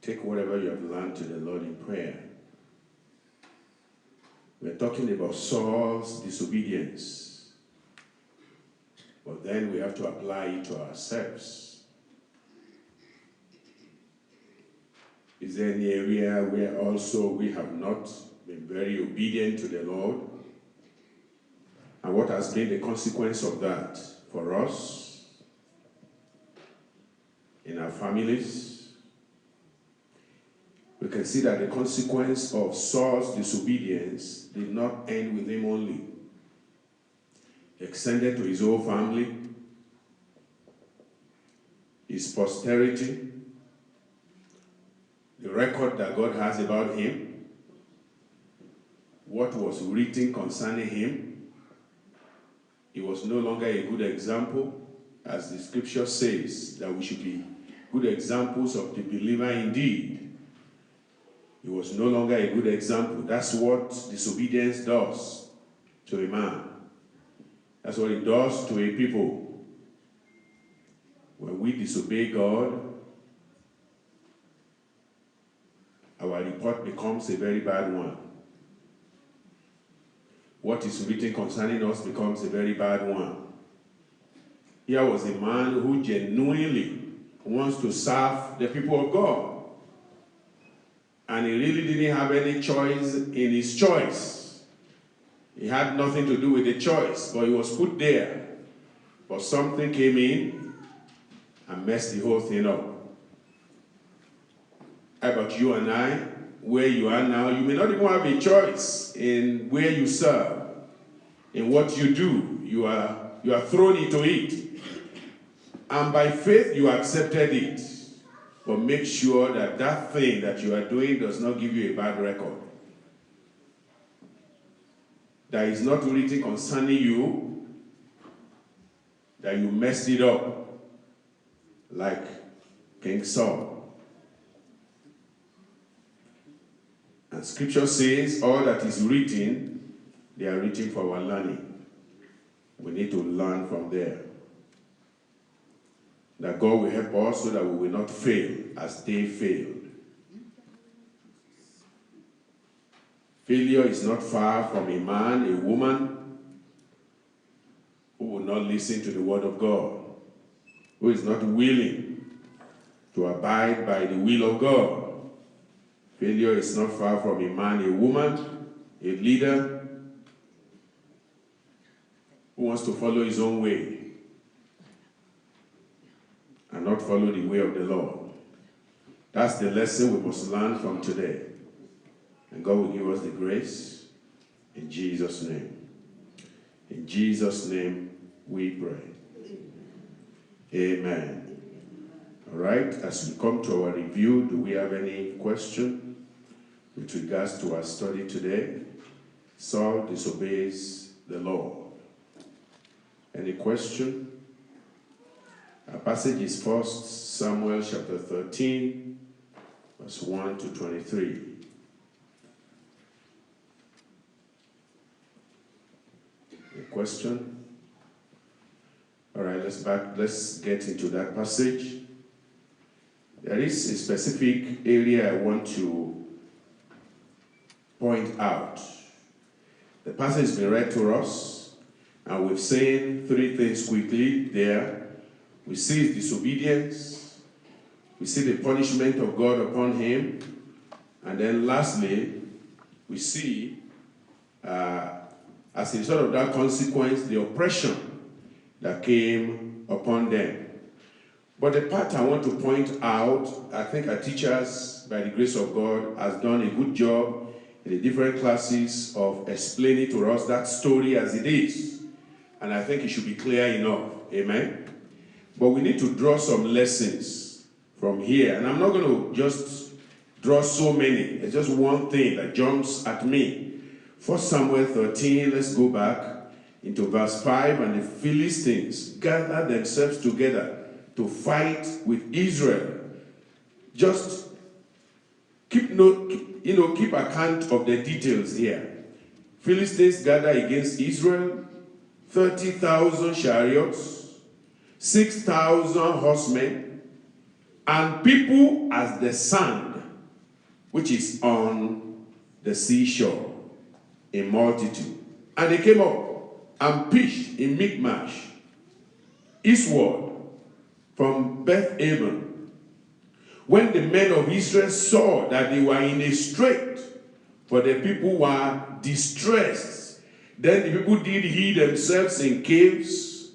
take whatever you have learned to the Lord in prayer. We're talking about Saul's disobedience. But then we have to apply it to ourselves. Is there any area where also we have not been very obedient to the Lord? And what has been the consequence of that for us, in our families? We can see that the consequence of Saul's disobedience did not end with him only. It extended to his whole family, his posterity, the record that God has about him, what was written concerning him. He was no longer a good example, as the scripture says, that we should be good examples of the believer indeed. He was no longer a good example. That's what disobedience does to a man. That's what it does to a people. When we disobey God, our report becomes a very bad one. What is written concerning us becomes a very bad one. Here was a man who genuinely wants to serve the people of God. And he really didn't have any choice in his choice. He had nothing to do with the choice, but he was put there. But something came in and messed the whole thing up. How about you and I? Where you are now, you may not even have a choice in where you serve, in what you do. You are thrown into it. And by faith, you accepted it. But make sure that that thing that you are doing does not give you a bad record. That is not written concerning you, that you messed it up, like King Saul. And scripture says all that is written, they are written for our learning. We need to learn from there. That God will help us so that we will not fail as they failed. Failure is not far from a man, a woman who will not listen to the word of God, who is not willing to abide by the will of God. Failure is not far from a man, a woman, a leader who wants to follow his own way and not follow the way of the Lord. That's the lesson we must learn from today. And God will give us the grace in Jesus' name. In Jesus' name we pray. Amen. All right, as we come to our review, do we have any question with regards to our study today? Saul disobeys the Lord. Any question? Our passage is 1 Samuel chapter 13, verse 1 to 23. A question? All right, let's get into that passage. There is a specific area I want to point out. The passage has been read to us, and we've seen three things quickly there. We see his disobedience, we see the punishment of God upon him, and then lastly, we see, as a result of that consequence, the oppression that came upon them. But the part I want to point out, I think our teachers, by the grace of God, has done a good job in the different classes of explaining to us that story as it is. And I think it should be clear enough. Amen? But we need to draw some lessons from here. And I'm not going to just draw so many. It's just one thing that jumps at me. 1 Samuel 13, let's go back into verse 5. And the Philistines gathered themselves together to fight with Israel. Just keep account of the details here. Philistines gather against Israel, 30,000 chariots, 6,000 horsemen, and people as the sand which is on the seashore, a multitude. And they came up and pitched in Michmash, eastward from Beth-aven. When the men of Israel saw that they were in a strait, for the people were distressed, then the people did hid themselves in caves,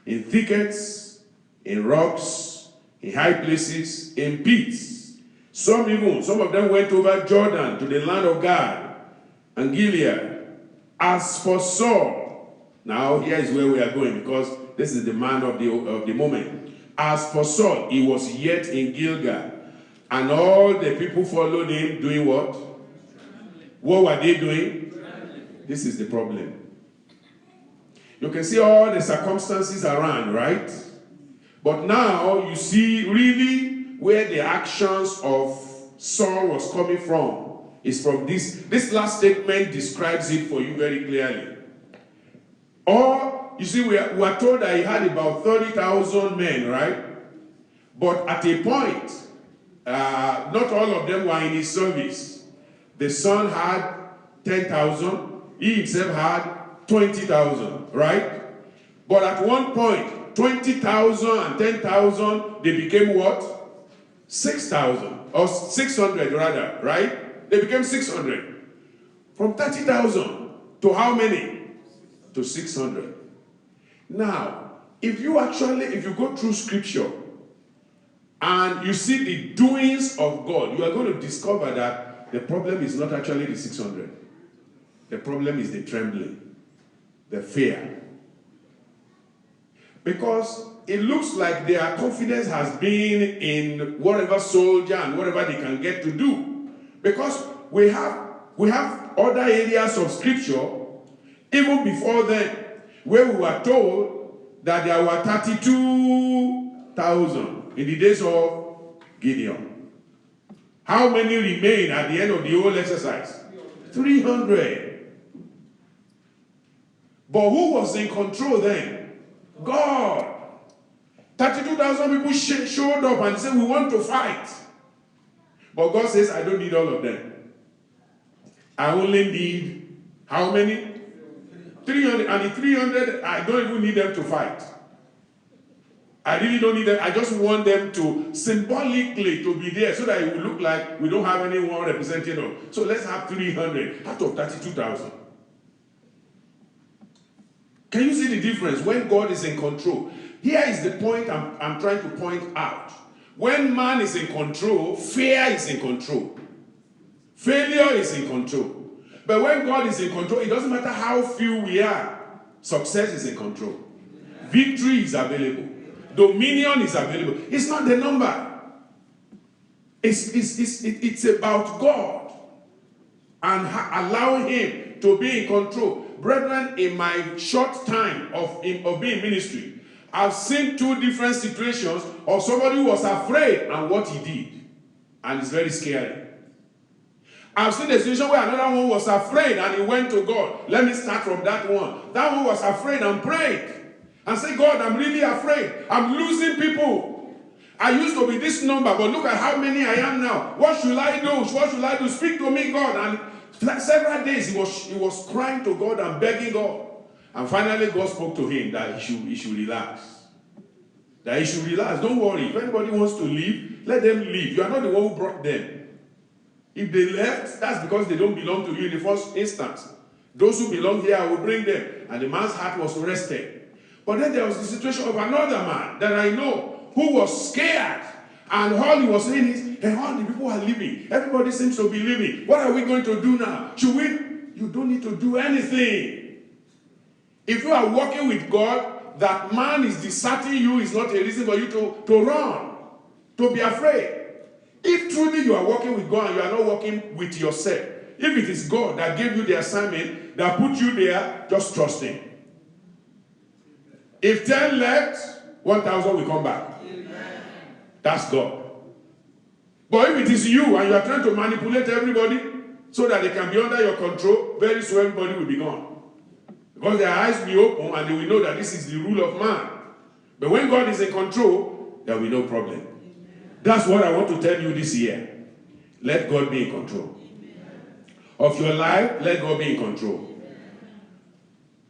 in thickets, in rocks, in high places, in pits. Some of them went over Jordan to the land of Gad and Gilead. As for Saul, now here is where we are going, because this is the man of the moment. As for Saul, he was yet in Gilgal, and all the people followed him, doing what? What were they doing? This is the problem. You can see all the circumstances around, right? But now you see really where the actions of Saul was coming from. Is from this. This last statement describes it for you very clearly. Or, you see, we are told that he had about 30,000 men, right? But at a point, not all of them were in his service. The son had 10,000. He himself had 20,000, right? But at one point, 20,000 and 10,000, they became what? 6,000. Or 600 rather, right? They became 600. From 30,000 to how many? To 600. Now, if you go through scripture and you see the doings of God, you are going to discover that the problem is not actually the 600. The problem is the trembling, the fear. Because it looks like their confidence has been in whatever soldier and whatever they can get to do. Because we have other areas of scripture, even before then, where we were told that there were 32,000 in the days of Gideon. How many remain at the end of the whole exercise? 300. But who was in control then? God. 32,000 people showed up and said, we want to fight. But God says, I don't need all of them. I only need, how many? 300. And the 300, I don't even need them to fight. I really don't need them. I just want them to symbolically to be there so that it will look like we don't have anyone representing them. So let's have 300 out of 32,000. Can you see the difference when God is in control? Here is the point I'm trying to point out. When man is in control, fear is in control. Failure is in control. But when God is in control, it doesn't matter how few we are. Success is in control. Victory is available. Dominion is available. It's not the number. It's about God and allowing Him to be in control. Brethren, in my short time of being in ministry, I've seen two different situations of somebody who was afraid and what he did. And it's very scary. I've seen a situation where another one was afraid and he went to God. Let me start from that one. That one was afraid and prayed. And said, God, I'm really afraid. I'm losing people. I used to be this number, but look at how many I am now. What should I do? What should I do? Speak to me, God. And several days he was crying to God and begging God. And finally God spoke to him that he should relax. That he should relax. Don't worry. If anybody wants to leave, let them leave. You are not the one who brought them. If they left, that's because they don't belong to you in the first instance. Those who belong here, I will bring them. And the man's heart was rested. But then there was the situation of another man that I know who was scared. And all he was saying is, hey, all the people are leaving. Everybody seems to be leaving. What are we going to do now? Should we? You don't need to do anything. If you are working with God, that man is deserting you is not a reason for you to run, to be afraid. If truly you are working with God and you are not working with yourself, if it is God that gave you the assignment, that put you there, just trust Him. If 10 left, 1,000 will come back. Amen. That's God. But if it is you and you are trying to manipulate everybody so that they can be under your control, very soon everybody will be gone. Because their eyes will be open and they will know that this is the rule of man. But when God is in control, there will be no problem. That's what I want to tell you this year. let God be in control. Of your life, let God be in control.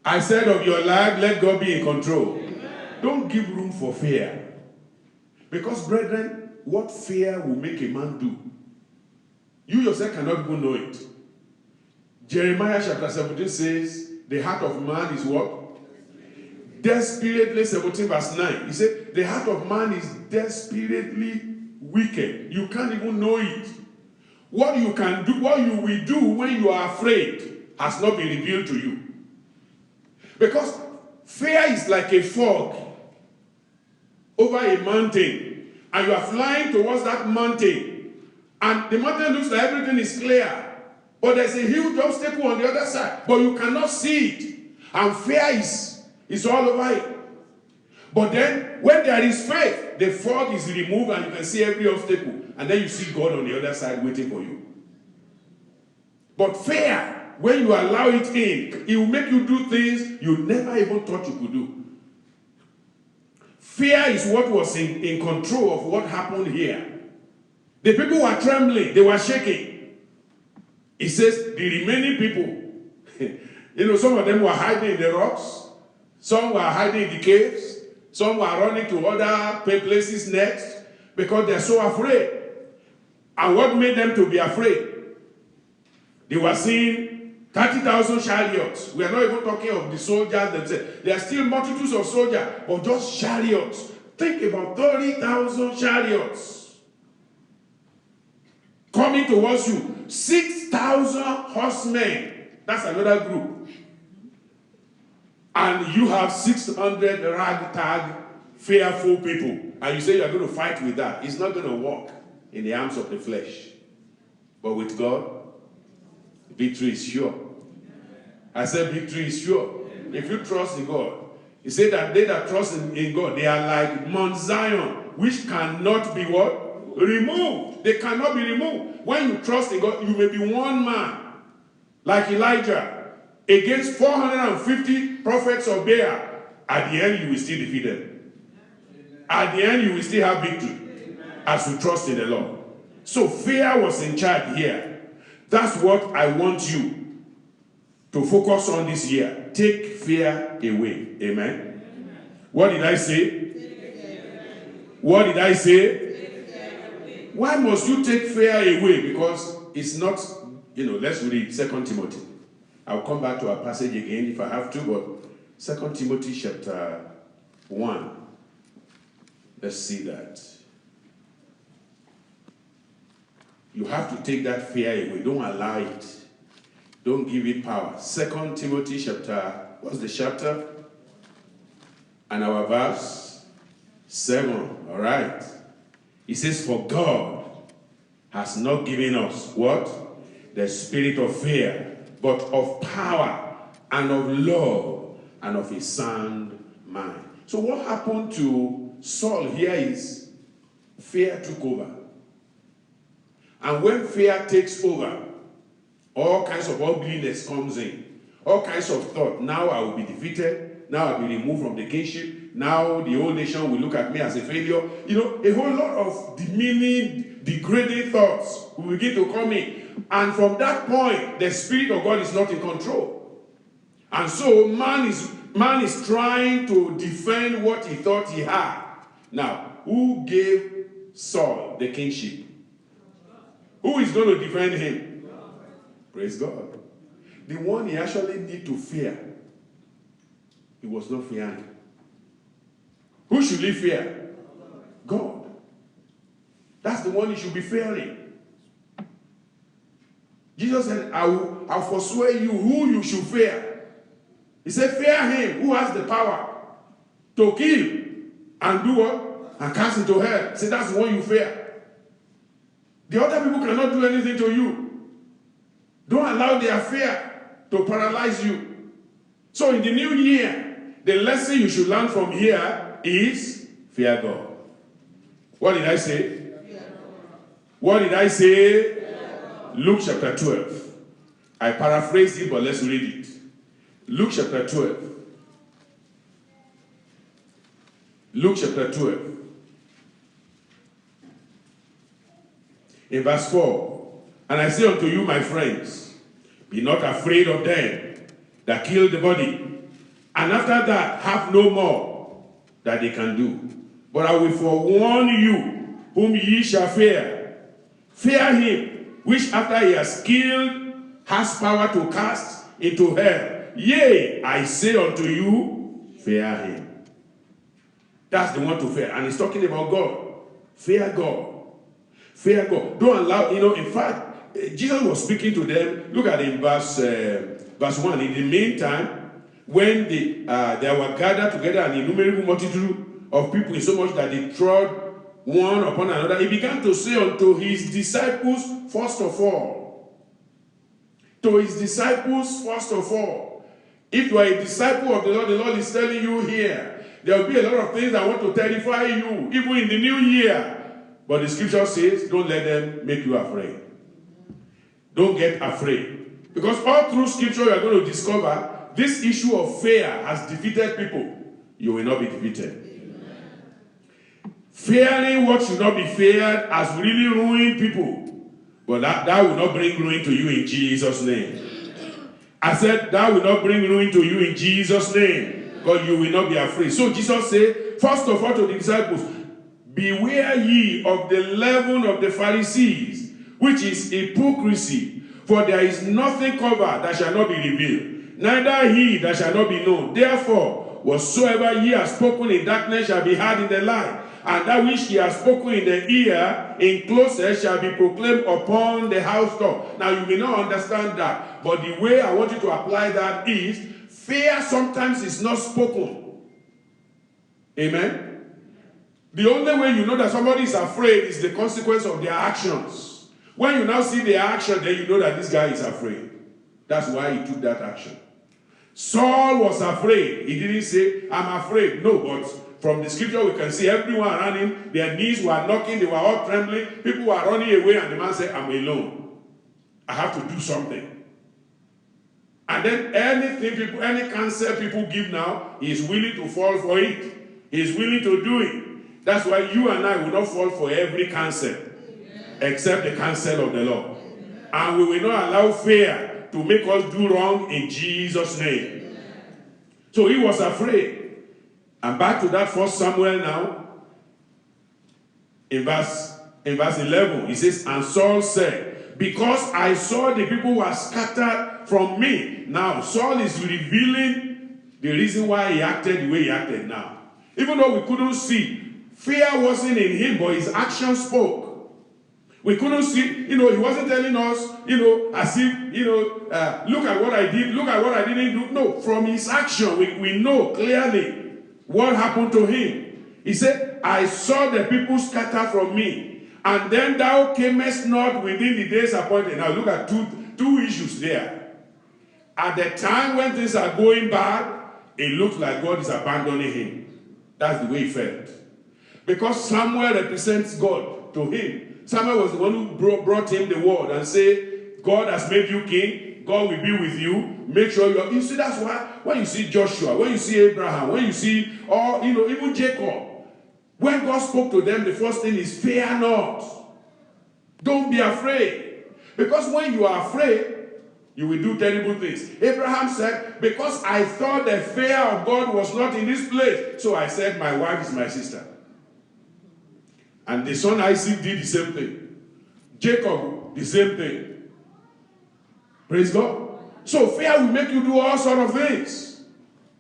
I said of your life, let God be in control. Don't give room for fear. Because, brethren, what fear will make a man do, you yourself cannot even know it. Jeremiah chapter 17 says, the heart of man is what? Desperately, 17 verse 9. He said, the heart of man is desperately wicked. You can't even know it. What you can do, what you will do when you are afraid has not been revealed to you. Because fear is like a fog over a mountain, and you are flying towards that mountain, and the mountain looks like everything is clear, but there's a huge obstacle on the other side, but you cannot see it, and fear is all over it. But then, when there is faith, the fog is removed and you can see every obstacle, and then you see God on the other side waiting for you. But fear, when you allow it in, it will make you do things you never even thought you could do. Fear is what was in control of what happened here. The people were trembling, they were shaking. It says the remaining people, some of them were hiding in the rocks, some were hiding in the caves, some were running to other places next because they're so afraid. And what made them to be afraid? They were seeing 30,000 chariots. We are not even talking of the soldiers themselves. There are still multitudes of soldiers, but just chariots. Think about 30,000 chariots coming towards you. 6,000 horsemen. That's another group. And you have 600 ragtag, fearful people. And you say you are going to fight with that. It's not going to work in the arms of the flesh. But with God, victory is sure. I said victory is sure. If you trust in God. He said that they that trust in God, they are like Mount Zion, which cannot be what? Removed. They cannot be removed. When you trust in God, you may be one man, like Elijah, against 450 prophets of Baal. At the end, you will still defeat them. At the end, you will still have victory as you trust in the Lord. So fear was in charge here. That's what I want you to focus on this year. Take fear away. Amen. What did I say? What did I say? Why must you take fear away? Because it's not, let's read 2 Timothy. I'll come back to our passage again if I have to, but 2 Timothy chapter 1. Let's see that. You have to take that fear away. Don't allow it. Don't give it power. 2 Timothy chapter, what's the chapter? And our verse 7. All right. It says, for God has not given us what? The spirit of fear, but of power and of love and of a sound mind. So what happened to Saul here is fear took over. And when fear takes over, all kinds of ugliness comes in. All kinds of thought. Now I will be defeated. Now I'll be removed from the kingship. Now the whole nation will look at me as a failure. A whole lot of demeaning, degrading thoughts will begin to come in. And from that point, the Spirit of God is not in control. And so man is trying to defend what he thought he had. Now, who gave Saul the kingship? Who is going to defend him? Praise God. The one he actually need to fear, he was not fearing. Who should he fear? God. That's the one he should be fearing. Jesus said, I'll forswear you who you should fear. He said, fear him who has the power to kill and do what? And cast into hell. Say, that's the one you fear. The other people cannot do anything to you. Don't allow their fear to paralyze you. So in the new year, the lesson you should learn from here is fear God. What did I say? What did I say? Luke chapter 12. I paraphrased it, but let's read it. Luke chapter 12. Luke chapter 12. In verse 4. And I say unto you, my friends, be not afraid of them that kill the body, and after that have no more that they can do. But I will forewarn you, whom ye shall fear. Fear him, which after he has killed, has power to cast into hell. Yea, I say unto you, fear him. That's the one to fear. And he's talking about God. Fear God. Fear God. Don't allow, in fact, Jesus was speaking to them. Look at in verse 1. In the meantime, when they were gathered together an innumerable multitude of people, in so much that they trod one upon another, he began to say unto his disciples, first of all. To his disciples, first of all. If you are a disciple of the Lord is telling you here, there will be a lot of things that want to terrify you, even in the new year. But the scripture says, don't let them make you afraid. Don't get afraid. Because all through scripture you are going to discover this issue of fear has defeated people. You will not be defeated. Fearing what should not be feared has really ruined people. But that will not bring ruin to you in Jesus' name. I said that will not bring ruin to you in Jesus' name. Because you will not be afraid. So Jesus said, first of all to the disciples, beware ye of the leaven of the Pharisees, which is hypocrisy. For there is nothing covered that shall not be revealed, neither he that shall not be known. Therefore, whatsoever ye have spoken in darkness shall be heard in the light, and that which ye have spoken in the ear in closet shall be proclaimed upon the housetop. Now you may not understand that, but the way I want you to apply that is, fear sometimes is not spoken. Amen? The only way you know that somebody is afraid is the consequence of their actions. When you now see their action, then you know that this guy is afraid. That's why he took that action. Saul was afraid. He didn't say, I'm afraid. No, but from the scripture we can see everyone around him, their knees were knocking, they were all trembling, people were running away, and the man said, I'm alone. I have to do something. And then any counsel people give now, he is willing to fall for it. He is willing to do it. That's why you and I will not fall for every counsel, except the counsel of the Lord. And we will not allow fear to make us do wrong in Jesus' name. So he was afraid. And back to that 1 Samuel now, in verse 11, he says, and Saul said, because I saw the people were scattered from me. Now, Saul is revealing the reason why he acted the way he acted now. Even though we couldn't see, fear wasn't in him, but his action spoke. We couldn't see, he wasn't telling us, as if, look at what I did, look at what I didn't do. No, from his action, we know clearly what happened to him. He said, I saw the people scatter from me, and then thou camest not within the days appointed. Now look at two issues there. At the time when things are going bad, it looks like God is abandoning him. That's the way he felt. Because Samuel represents God to him. Samuel was the one who brought him the word and said, God has made you king. God will be with you. Make sure you see, that's why when you see Joshua, when you see Abraham, when you see, even Jacob, when God spoke to them, the first thing is fear not. Don't be afraid. Because when you are afraid, you will do terrible things. Abraham said, because I thought the fear of God was not in this place, so I said, my wife is my sister. And the son Isaac did the same thing. Jacob, the same thing. Praise God. So fear will make you do all sorts of things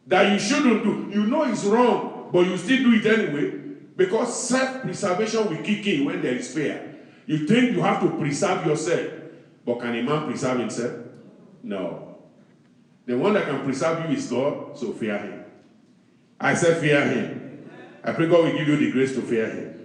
that you shouldn't do. You know it's wrong, but you still do it anyway, because self-preservation will kick in when there is fear. You think you have to preserve yourself, but can a man preserve himself? No. The one that can preserve you is God, so fear him. I said fear him. I pray God will give you the grace to fear him.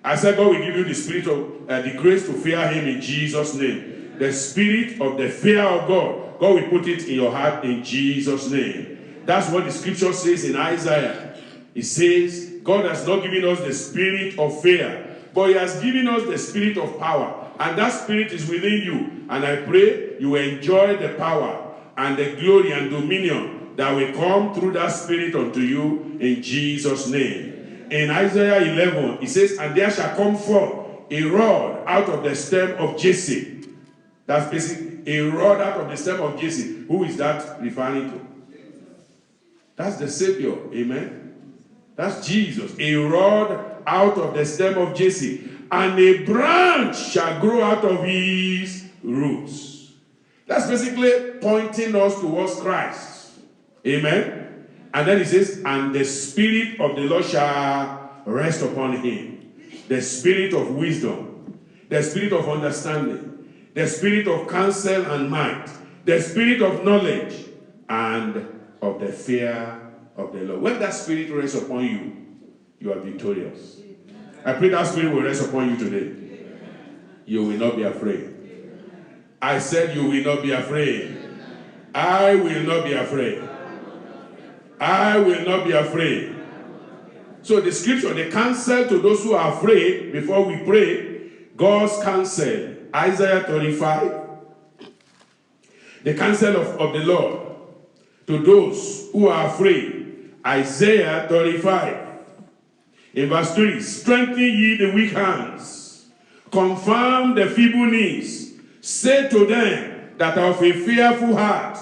I said God will give you the spirit of the grace to fear him in Jesus' name. The spirit of the fear of God, God will put it in your heart in Jesus' name. That's what the scripture says in Isaiah. It says, God has not given us the spirit of fear, but he has given us the spirit of power. And that spirit is within you. And I pray you will enjoy the power and the glory and dominion that will come through that spirit unto you in Jesus' name. In Isaiah 11, it says, and there shall come forth a rod out of the stem of Jesse, That's basically a rod out of the stem of Jesse. Who is that referring to? That's the Savior. Amen. That's Jesus. A rod out of the stem of Jesse, and a branch shall grow out of his roots. That's basically pointing us towards Christ. Amen. And then he says, and the Spirit of the Lord shall rest upon him. The Spirit of wisdom, the Spirit of understanding, the Spirit of counsel and might, the Spirit of knowledge, and of the fear of the Lord. When that Spirit rests upon you, you are victorious. I pray that Spirit will rest upon you today. You will not be afraid. I said you will not be afraid. I will not be afraid. I will not be afraid. So the scripture, the counsel to those who are afraid, before we pray, God's counsel, Isaiah 35, the counsel of the Lord to those who are afraid, Isaiah 35. In verse 3, strengthen ye the weak hands, confirm the feeble knees, say to them that are of a fearful heart,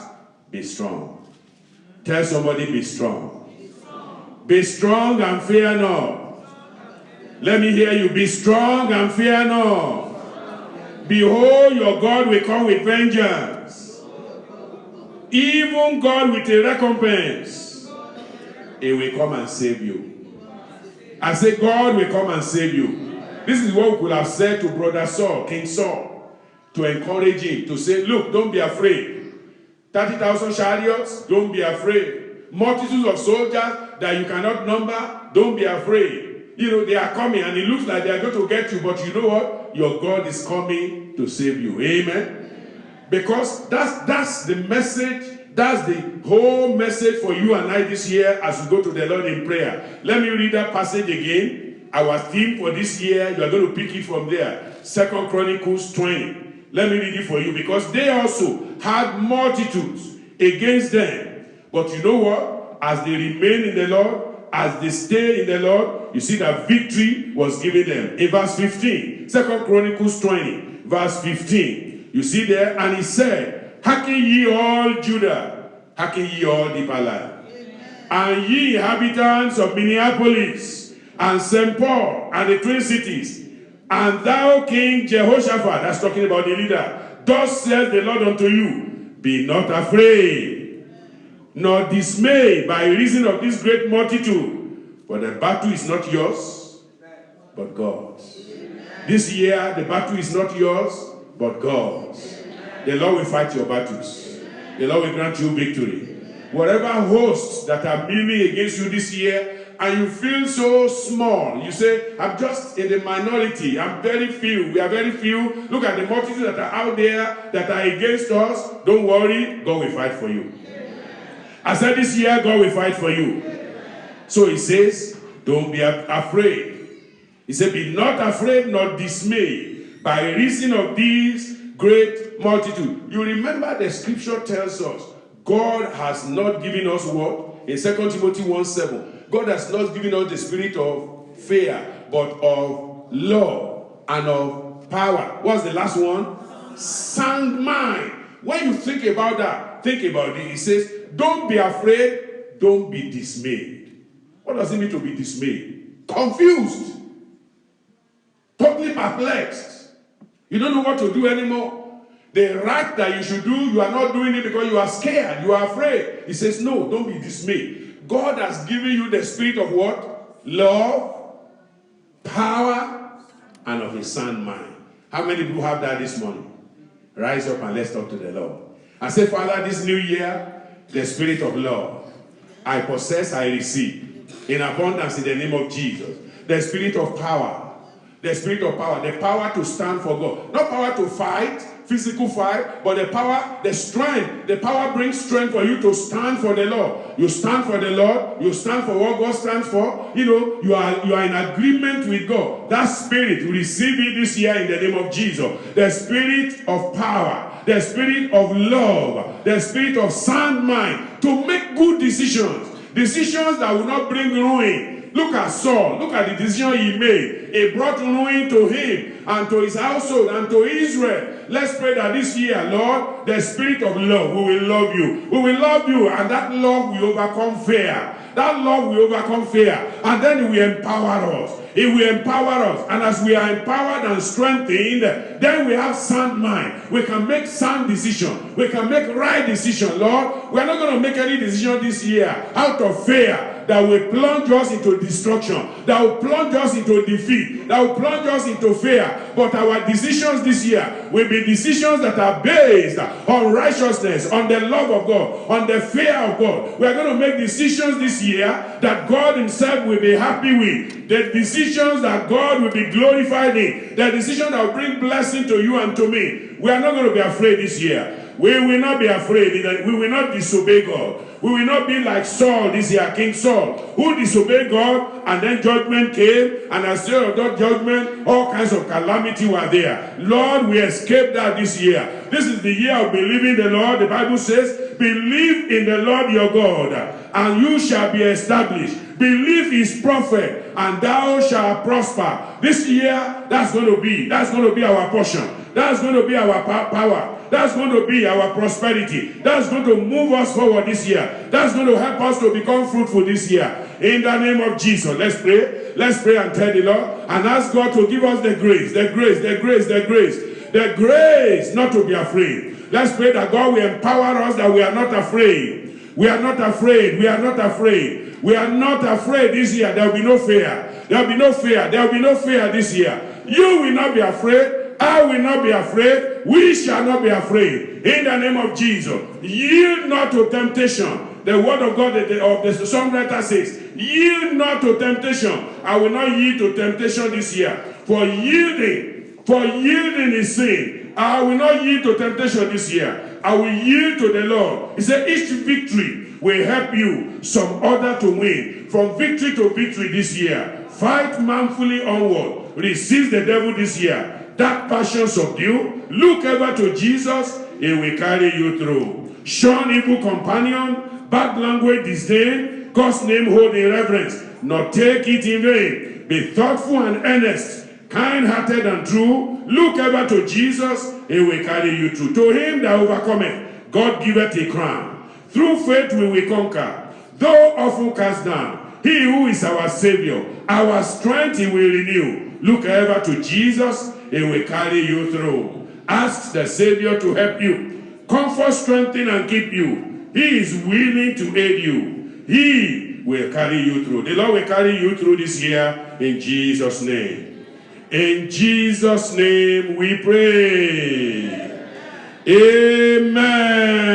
be strong. Tell somebody, be strong. Be strong and fear not. Let me hear you. Be strong and fear not. Behold, your God will come with vengeance. Even God with a recompense. He will come and save you. I say, God will come and save you. This is what we could have said to Brother Saul, King Saul, to encourage him, to say, look, don't be afraid. 30,000 chariots, don't be afraid. Multitudes of soldiers that you cannot number, don't be afraid. You know, they are coming and it looks like they are going to get you, but you know what? Your God is coming to save you. Amen? Because that's the message. That's the whole message for you and I this year as we go to the Lord in prayer. Let me read that passage again. Our theme for this year, you are going to pick it from there. 2 Chronicles 20. Let me read it for you, because they also had multitudes against them. But you know what? As they remain in the Lord, as they stay in the Lord, you see that victory was given them. In verse 15, 2 Chronicles 20, verse 15, you see there, and he said, hearken ye all Judah, hearken ye all the land, and ye inhabitants of Minneapolis, and St. Paul, and the twin cities, and thou King Jehoshaphat, that's talking about the leader, thus says the Lord unto you, be not afraid, nor dismayed by reason of this great multitude, for the battle is not yours, but God's. This year, the battle is not yours, but God's. The Lord will fight your battles. The Lord will grant you victory. Whatever hosts that are building against you this year, and you feel so small, you say, I'm just in the minority, I'm very few, we are very few. Look at the multitudes that are out there that are against us. Don't worry, God will fight for you. I said this year, God will fight for you. So he says, don't be afraid. He said, be not afraid nor dismayed by reason of these great multitude. You remember the scripture tells us, God has not given us what? In 2 Timothy 1:7. God has not given us the spirit of fear, but of love and of power. What's the last one? Sound mind. When you think about that, think about it. It says, don't be afraid, don't be dismayed. What does it mean to be dismayed? Confused. Totally perplexed. You don't know what to do anymore. The right that you should do, you are not doing it because you are scared, you are afraid. He says, no, don't be dismayed. God has given you the spirit of what? Love, power, and of a sound mind. How many people have that this morning? Rise up and let's talk to the Lord. I say, Father, this new year, the spirit of love, I possess, I receive in abundance in the name of Jesus. The spirit of power, the power to stand for God. Not power to fight, physical fight, but the power, the strength. The power brings strength for you to stand for the Lord. You stand for the Lord. You stand for what God stands for. You know, you are in agreement with God. That spirit, receive it this year in the name of Jesus. The spirit of power, the spirit of love, the spirit of sound mind to make good decisions. Decisions that will not bring ruin. Look at Saul. Look at the decision he made. It brought ruin to him and to his household and to Israel. Let's pray that this year, Lord, the spirit of love, we will love you. We will love you, and that love will overcome fear. That love will overcome fear, and then it will empower us. It will empower us, and as we are empowered and strengthened, then we have sound mind. We can make sound decision. We can make right decision, Lord. We are not going to make any decision this year out of fear that will plunge us into destruction, that will plunge us into defeat, that will plunge us into fear. But our decisions this year will be decisions that are based on righteousness, on the love of God, on the fear of God. We are going to make decisions this year that God himself will be happy with. The decisions that God will be glorified in. The decisions that will bring blessing to you and to me. We are not going to be afraid this year. We will not be afraid. We will not disobey God. We will not be like Saul this year, King Saul, who disobeyed God, and then judgment came, and as a result of that judgment, all kinds of calamity were there. Lord, we escaped that this year. This is the year of believing the Lord. The Bible says, believe in the Lord your God, and you shall be established. Believe his prophet, and thou shalt prosper. This year, that's going to be our portion. That's going to be our power. That's going to be our prosperity. That's going to move us forward this year. That's going to help us to become fruitful this year. In the name of Jesus, let's pray. Let's pray and tell the Lord and ask God to give us the grace not to be afraid. Let's pray that God will empower us, that we are not afraid. We are not afraid. We are not afraid. We are not afraid this year. There will be no fear. There will be no fear. There will be no fear this year. You will not be afraid. I will not be afraid. We shall not be afraid. In the name of Jesus. Yield not to temptation. The word of God of the songwriter says, yield not to temptation. I will not yield to temptation this year. For yielding is sin. I will not yield to temptation this year. I will yield to the Lord. He said, each victory will help you some other to win. From victory to victory this year. Fight manfully onward. Resist the devil this year. That passion subdue. Look ever to Jesus. He will carry you through. Shun evil companion. Bad language disdain. God's name hold in reverence. Not take it in vain. Be thoughtful and earnest. Kind-hearted and true. Look ever to Jesus. He will carry you through. To him that overcometh, God giveth a crown. Through faith we will conquer. Though often cast down, he who is our Savior, our strength he will renew. Look ever to Jesus. He will carry you through. Ask the Savior to help you. Comfort, strengthen, and keep you. He is willing to aid you. He will carry you through. The Lord will carry you through this year in Jesus' name. In Jesus' name we pray. Amen.